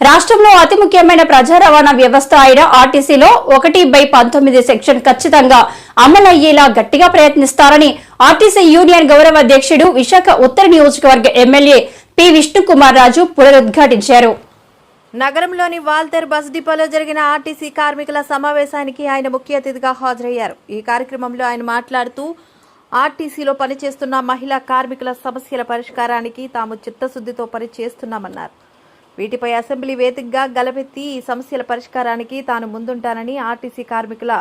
రాష్ట్రంలో అతి ముఖ్యమైన ప్రజా రవాణా వ్యవస్థ అయిన ఆర్టీసీలో 1/19 సెక్షన్ ఖచ్చితంగా అమలయ్యేలా గట్టిగా ప్రయత్నిస్తారని ఆర్టీసీ యూనియన్ గౌరవ అధ్యక్షుడు విశాఖ ఉత్తర నియోజకవర్గ ఎమ్మెల్యే పి విష్ణుకుమార్ రాజు పునరుద్ఘాటించారు. నగరంలోని వాల్తేర్ బస్ డిపోలో జరిగిన ఆర్టీసీ కార్మికుల సమావేశానికి ఆయన ముఖ్య అతిథిగా హాజరయ్యారు. ఈ కార్యక్రమంలో ఆయన మాట్లాడుతూ ఆర్టీసీలో పనిచేస్తున్న మహిళా కార్మికుల సమస్యల పరిష్కారానికి తాము చిత్తశుద్ధితో పనిచేస్తున్నామన్నారు. వీటిపై అసెంబ్లీ వేదికగా గలమెత్తి ఈ సమస్యల పరిష్కారానికి తాను ముందుంటానని ఆర్టీసీ కార్మికుల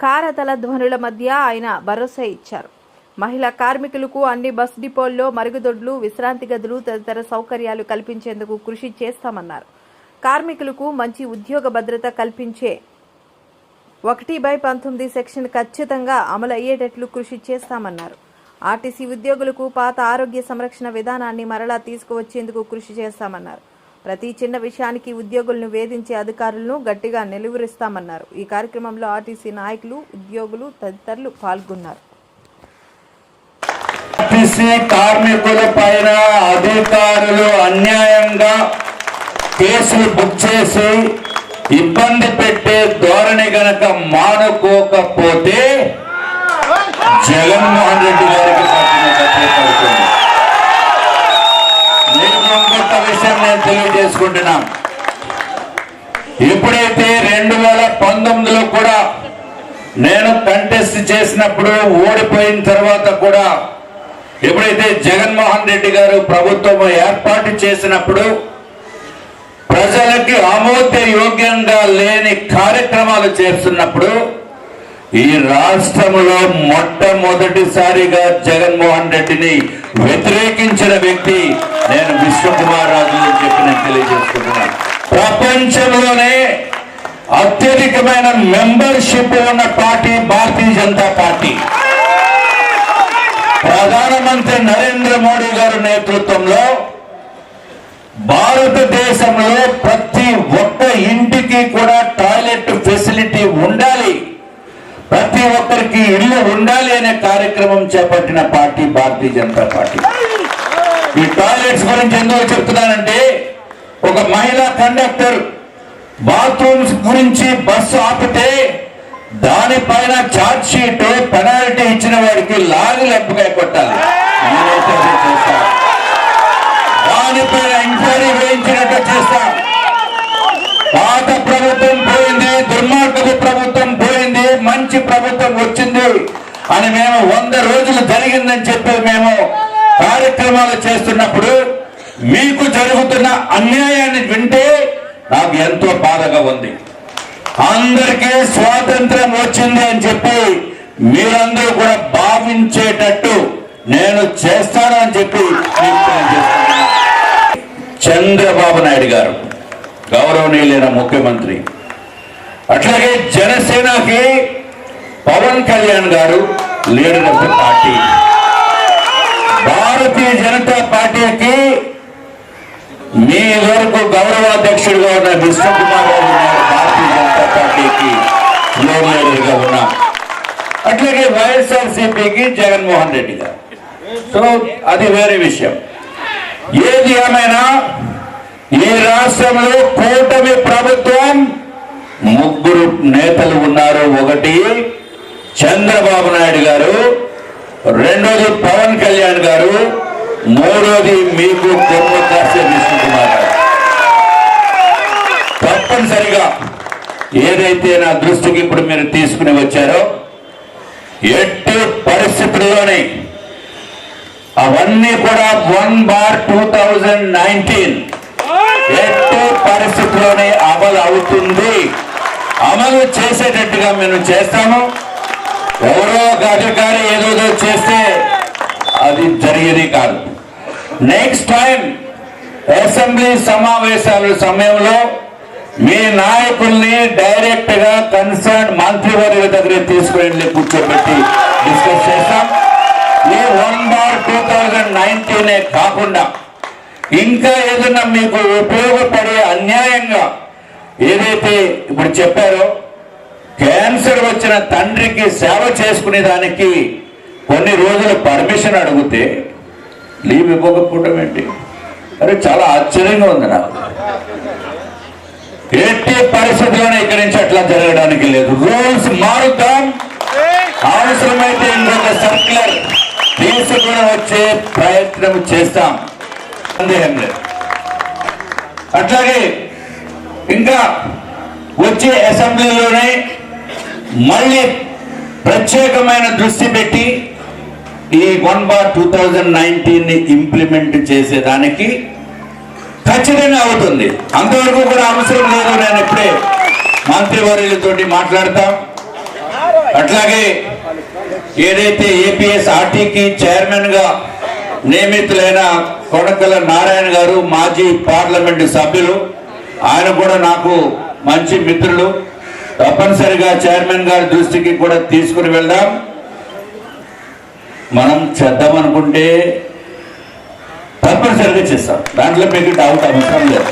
కారతల ధ్వనుల మధ్య ఆయన భరోసా ఇచ్చారు. మహిళా కార్మికులకు అన్ని బస్ డిపోల్లో మరుగుదొడ్లు, విశ్రాంతి గదులు తదితర సౌకర్యాలు కల్పించేందుకు కృషి చేస్తామన్నారు. కార్మికులకు మంచి ఉద్యోగ భద్రత కల్పించే 1/19 సెక్షన్ ఖచ్చితంగా అమలు అయ్యేటట్లు కృషి చేస్తామన్నారు. ఆర్టీసీ ఉద్యోగులకు పాత ఆరోగ్య సంరక్షణ విధానాన్ని మరలా తీసుకువచ్చేందుకు కృషి చేస్తామన్నారు. ప్రతి చిన్న విషయానికి ఉద్యోగులను వేధించే అధికారులను గట్టిగా నిలువరిస్తామన్నారు. ఈ కార్యక్రమంలో ఆర్టీసీ నాయకులు, ఉద్యోగులు తదితరులు పాల్గొన్నారు. ఆర్టీసీ కార్మికుల పైన అధికారులు అన్యాయంగా కేసులు బుక్ చేసి ఇబ్బంది పెట్టే ధోరణి గనక మానుకోకపోతే జగన్మోహన్ రెడ్డి గారికి ఇంకొక విషయం నేను తెలియజేసుకుంటున్నాం. ఎప్పుడైతే 2019లో కూడా నేను కంటెస్ట్ చేసినప్పుడు ఓడిపోయిన తర్వాత కూడా ఎప్పుడైతే జగన్మోహన్ రెడ్డి గారు ప్రభుత్వం ఏర్పాటు చేసినప్పుడు ప్రజలకి ఆమోదయోగ్యంగా లేని కార్యక్రమాలు చేస్తున్నప్పుడు ఈ రాష్ట్రంలో మొట్టమొదటిసారిగా జగన్మోహన్ రెడ్డిని వ్యతిరేకించిన వ్యక్తి నేను విష్ణుకుమార్ రాజు అని చెప్పి నేను తెలియజేసుకుంటున్నాను. ప్రపంచంలోనే అత్యధికమైన మెంబర్షిప్ ఉన్న పార్టీ భారతీయ జనతా పార్టీ. ప్రధానమంత్రి నరేంద్ర మోడీ గారి నేతృత్వంలో భారతదేశంలో ప్రతి ఒక్క ఇంటికి కూడా టాయిలెట్ ఫెసిలిటీ ఉండాలి, ప్రతి ఒక్కరికి ఇల్లు ఉండాలి అనే కార్యక్రమం చేపట్టిన పార్టీ భారతీయ జనతా పార్టీ. ఈ టాయిలెట్స్ గురించి ఎందుకు చెప్తున్నానంటే, ఒక మహిళా కండక్టర్ బాత్రూమ్స్ గురించి బస్సు ఆపితే దానిపైన ఛార్జ్ షీట్ పెనాల్టీ ఇచ్చిన వాడికి లాగి లెప్పుగా కొట్టాలి. దానిపైన ఎంక్వైరీ వేయించినట్టు చేస్తాం. పాత ప్రభుత్వం పోయింది, దుర్మార్గపు ప్రభుత్వం పోయింది, మంచి ప్రభుత్వం వచ్చింది అని మేము 100 రోజులు జరిగిందని చెప్పి మేము కార్యక్రమాలు చేస్తున్నప్పుడు మీకు జరుగుతున్న అన్యాయాన్ని వింటే నాకు ఎంతో బాధగా ఉంది. అందరికీ స్వాతంత్రం వచ్చింది అని చెప్పి మీరందరూ కూడా భావించేటట్టు నేను చేస్తాను అని చెప్పి చంద్రబాబు నాయుడు గారు గౌరవనీయులైన ముఖ్యమంత్రి, అట్లాగే జనసేనకి పవన్ కళ్యాణ్ గారు leader of the party, Bharatiya Janata పార్టీకి మీ వరకు గౌరవాధ్యక్షుడిగా ఉన్న విష్ణుకుమార్ రాజు గారు భారతీయ జనతా పార్టీకి లీడర్గా ఉన్నారు. అట్లాగే వైఎస్ఆర్సీపీకి జగన్మోహన్ రెడ్డి గారు. సో అది వేరే విషయం. ఏది ఏమైనా ఈ రాష్ట్రంలో కూటమి ప్రభుత్వం 3 నేతలు ఉన్నారు. ఒకటి చంద్రబాబు నాయుడు గారు, రెండోది పవన్ కళ్యాణ్ గారు, మూడోది మీకు కొమ్ము కాసే విష్ణుకుమార్ గారు. తప్పనిసరిగా ఏదైతే నా దృష్టికి ఇప్పుడు మీరు తీసుకుని వచ్చారో ఎట్టి పరిస్థితుల్లోనే అవన్నీ కూడా 1/2019 ఎట్టి పరిస్థితిలోనే అమలు అవుతుంది. అమలు చేసేటట్టుగా మేము చేస్తాము. ఎవరో ఒక అధికారి ఏదో చేస్తే అది జరిగేది కాదు. నెక్స్ట్ టైం అసెంబ్లీ సమావేశాల సమయంలో మీ నాయకుల్ని డైరెక్ట్ గా కన్సర్న్ మంత్రివర్యుల దగ్గర తీసుకుని కూర్చోబెట్టి డిస్కస్ చేస్తాం. ఈ 1/2019 కాకుండా ఇంకా ఏదైనా మీకు ఉపయోగపడే అన్యాయంగా ఏదైతే ఇప్పుడు చెప్పారో, క్యాన్సర్ వచ్చిన తండ్రికి సేవ చేసుకునే దానికి కొన్ని రోజులు పర్మిషన్ అడిగితే లీవ్ ఇవ్వకపోవడం ఏంటి? అరే చాలా ఆశ్చర్యంగా ఉంది నాకు. ఎట్టి పరిస్థితుల్లోనే ఇక్కడి నుంచి అట్లా జరగడానికి లేదు. రూల్స్ మారుతాం, అవసరమైతే ఇంకొక సర్క్యులర్ తీసుకుని వచ్చే ప్రయత్నం చేస్తాం, సందేహం లేదు. అట్లాగే ఇంకా వచ్చే అసెంబ్లీలోనే మళ్ళీ ప్రత్యేకమైన దృష్టి పెట్టి ఈ 1/2019 ని ఇంప్లిమెంట్ చేసేదానికి ఖచ్చితంగా అవుతుంది. అంతవరకు కూడా అవసరం లేదు, నేను ఇప్పుడే మంత్రివర్యులతోటి మాట్లాడతాం. అట్లాగే ఏదైతే ఏపీఎస్ ఆర్టీకి చైర్మన్ గా నియమితులైన కొనకల నారాయణ గారు మాజీ పార్లమెంటు సభ్యులు, ఆయన కూడా నాకు మంచి మిత్రులు. తప్పనిసరిగా చైర్మన్ గారి దృష్టికి కూడా తీసుకుని వెళ్దాం. మనం చేద్దామనుకుంటే తప్పనిసరిగా చేస్తాం, దాంట్లో మీకు డౌట్ అవసరం లేదు.